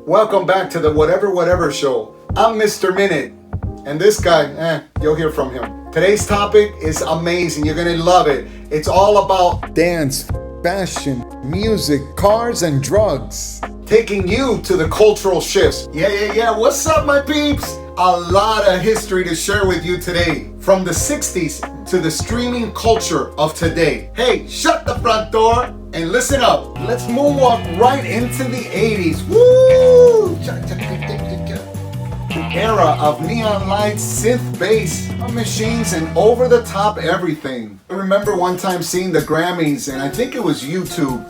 Welcome back to the Whatever Show. I'm Mr. Minute, and this guy, you'll hear from him. Today's topic is amazing. You're gonna love it. It's all about dance, fashion, music, cars, and drugs. Taking you to the cultural shifts. Yeah. What's up, my peeps? A lot of history to share with you today. From the 60s to the streaming culture of today. Hey, shut the front door and listen up. Let's moonwalk right into the 80s. Woo! The era of neon lights, synth bass, machines, and over-the-top everything. I remember one time seeing the Grammys, and I think it was YouTube,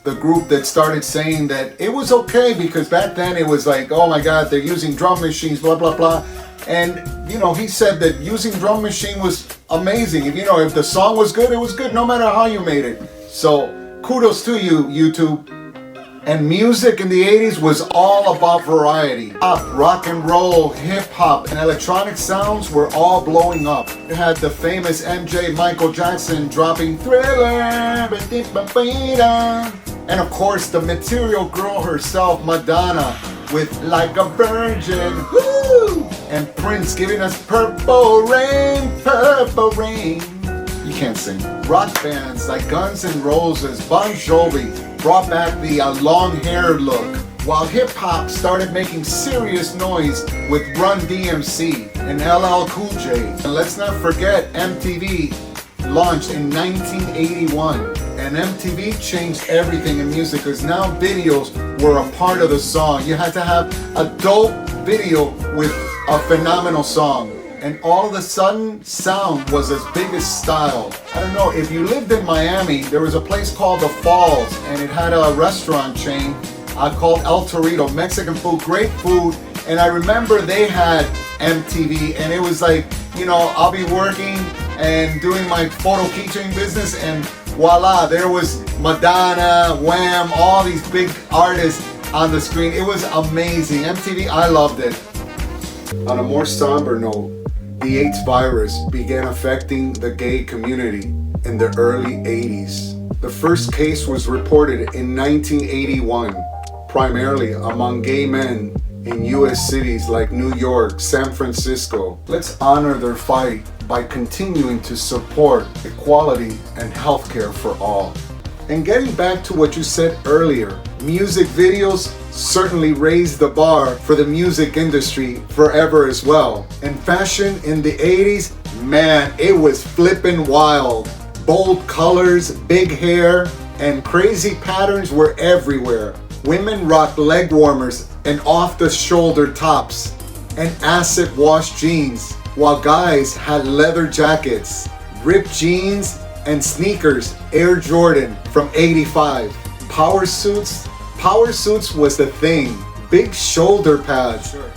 the group that started saying that it was okay because back then it was like, oh my God, they're using drum machines, blah, blah, blah. And, he said that using drum machine was amazing. If the song was good, it was good no matter how you made it. So kudos to you, YouTube. And music in the 80s was all about variety. Pop, rock and roll, hip hop, and electronic sounds were all blowing up. You had the famous MJ Michael Jackson dropping Thriller, and of course the Material Girl herself, Madonna, with Like a Virgin, woo! And Prince giving us Purple Rain. You can't sing. Rock bands like Guns N' Roses, Bon Jovi brought back the long-haired look, while hip-hop started making serious noise with Run DMC and LL Cool J. And let's not forget MTV launched in 1981, and MTV changed everything in music because now videos were a part of the song. You had to have a dope video with a phenomenal song. And all of a sudden, sound was as big as style. I don't know, if you lived in Miami, there was a place called The Falls, and it had a restaurant chain called El Torito, Mexican food, great food. And I remember they had MTV, and it was like, I'll be working and doing my photo keychain business, and voila, there was Madonna, Wham, all these big artists on the screen. It was amazing. MTV, I loved it. On a more somber note, the AIDS virus began affecting the gay community in the early 80s. The first case was reported in 1981, primarily among gay men in US cities like New York, San Francisco. Let's honor their fight by continuing to support equality and healthcare for all. And getting back to what you said earlier, music videos certainly raised the bar for the music industry forever as well. And fashion in the 80s, man, it was flippin' wild. Bold colors, big hair, and crazy patterns were everywhere. Women rocked leg warmers and off-the-shoulder tops and acid wash jeans, while guys had leather jackets, ripped jeans, and sneakers, Air Jordan from 85. Power suits was the thing. Big shoulder pads. Sure.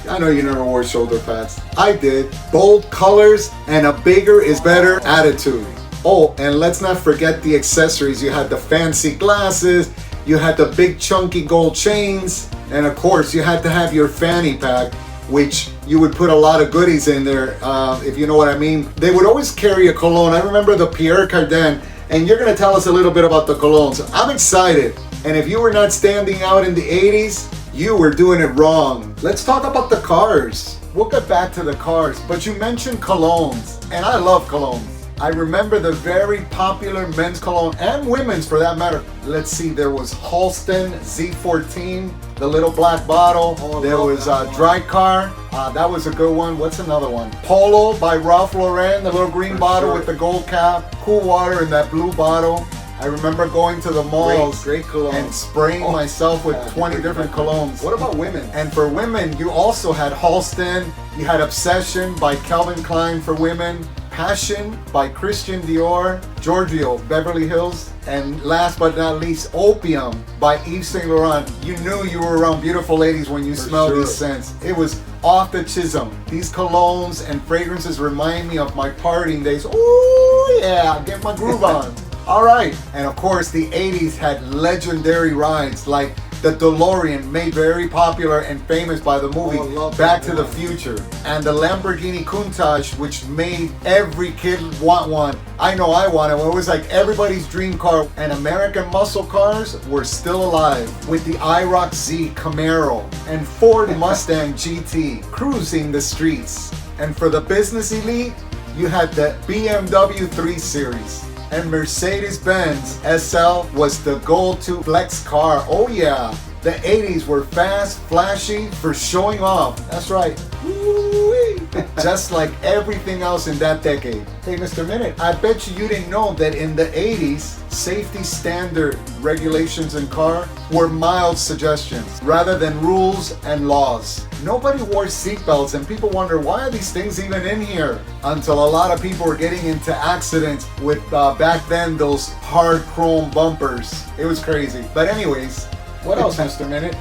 I know you never wore shoulder pads. I did. Bold colors and a bigger is better attitude. Oh, and let's not forget the accessories. You had the fancy glasses, you had the big chunky gold chains, and of course you had to have your fanny pack, which you would put a lot of goodies in there, if you know what I mean. They would always carry a cologne. I remember the Pierre Cardin, and you're gonna tell us a little bit about the colognes. I'm excited. And if you were not standing out in the 80s, you were doing it wrong. Let's talk about the cars. We'll get back to the cars, but you mentioned colognes, and I love colognes. I remember the very popular men's cologne, and women's for that matter. Let's see, there was Halston Z14, the little black bottle. There was Dry Car, that was a good one. What's another one? Polo by Ralph Lauren, the little green bottle with the gold cap. Cool Water in that blue bottle. I remember going to the malls great cologne. and spraying myself with 20 different colognes. What about women? And for women, you also had Halston, you had Obsession by Calvin Klein for women, Passion by Christian Dior, Giorgio, Beverly Hills, and last but not least, Opium by Yves Saint Laurent. You knew you were around beautiful ladies when you smelled these scents. It was off the chisel. These colognes and fragrances remind me of my partying days. Ooh yeah, get my groove on. All right, and of course the 80s had legendary rides like the DeLorean, made very popular and famous by the movie Back to the Future, and the Lamborghini Countach, which made every kid want one. I know I wanted one. It was like everybody's dream car. And American muscle cars were still alive with the IROC Z Camaro and Ford Mustang GT cruising the streets. And for the business elite, you had the BMW 3 Series. And Mercedes-Benz SL was the go-to flex car. Oh yeah, the 80s were fast, flashy, for showing off. That's right. Woo-wee. Just like everything else in that decade. Hey, Mr. Minute, I bet you didn't know that in the 80s, safety standard regulations in car were mild suggestions rather than rules and laws. Nobody wore seatbelts, and people wonder, why are these things even in here? Until a lot of people were getting into accidents with back then those hard chrome bumpers. It was crazy. But anyways, what else, Mr. Minute?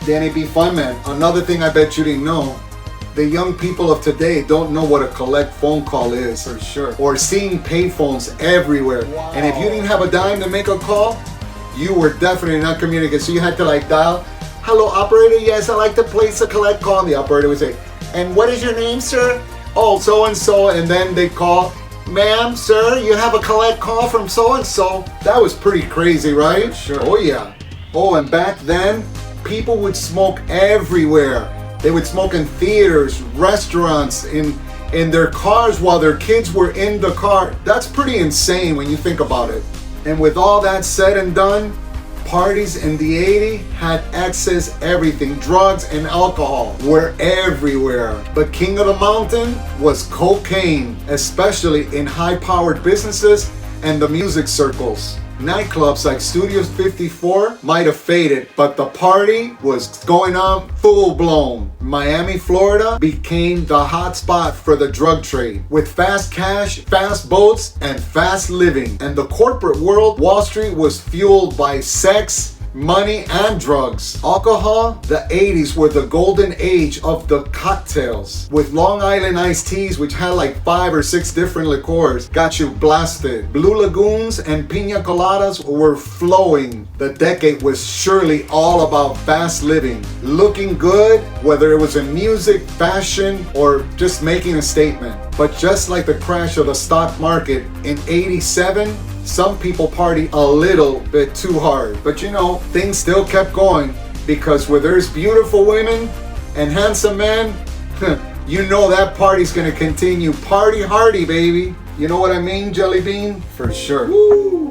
Danny B. Funman, another thing I bet you didn't know, the young people of today don't know what a collect phone call is. For sure. Or seeing payphones everywhere. Wow. And if you didn't have a dime to make a call, you were definitely not communicating. So you had to like dial, "Hello, operator, yes, I'd like to place a collect call." And the operator would say, "And what is your name, sir?" "Oh, so-and-so." And then they call, "Ma'am, sir, you have a collect call from so-and-so." That was pretty crazy, right? Sure. Oh, yeah. Oh, and back then, people would smoke everywhere. They would smoke in theaters, restaurants, in their cars while their kids were in the car. That's pretty insane when you think about it. And with all that said and done, parties in the 80s had access everything. Drugs and alcohol were everywhere. But king of the mountain was cocaine, especially in high-powered businesses and the music circles. Nightclubs like Studio 54 might have faded, but the party was going on full blown. Miami, Florida became the hot spot for the drug trade, with fast cash, fast boats, and fast living. And the corporate world, Wall Street, was fueled by sex, money, and drugs. Alcohol, the 80s were the golden age of the cocktails, with Long Island iced teas, which had like 5 or 6 different liqueurs, got you blasted. Blue Lagoons and pina coladas were flowing. The decade was surely all about fast living, looking good, whether it was in music, fashion, or just making a statement. But just like the crash of the stock market in 87, some people party a little bit too hard. But you know, things still kept going, because where there's beautiful women and handsome men, you know that party's gonna continue. Party hardy, baby. You know what I mean, Jelly Bean? For sure. Woo.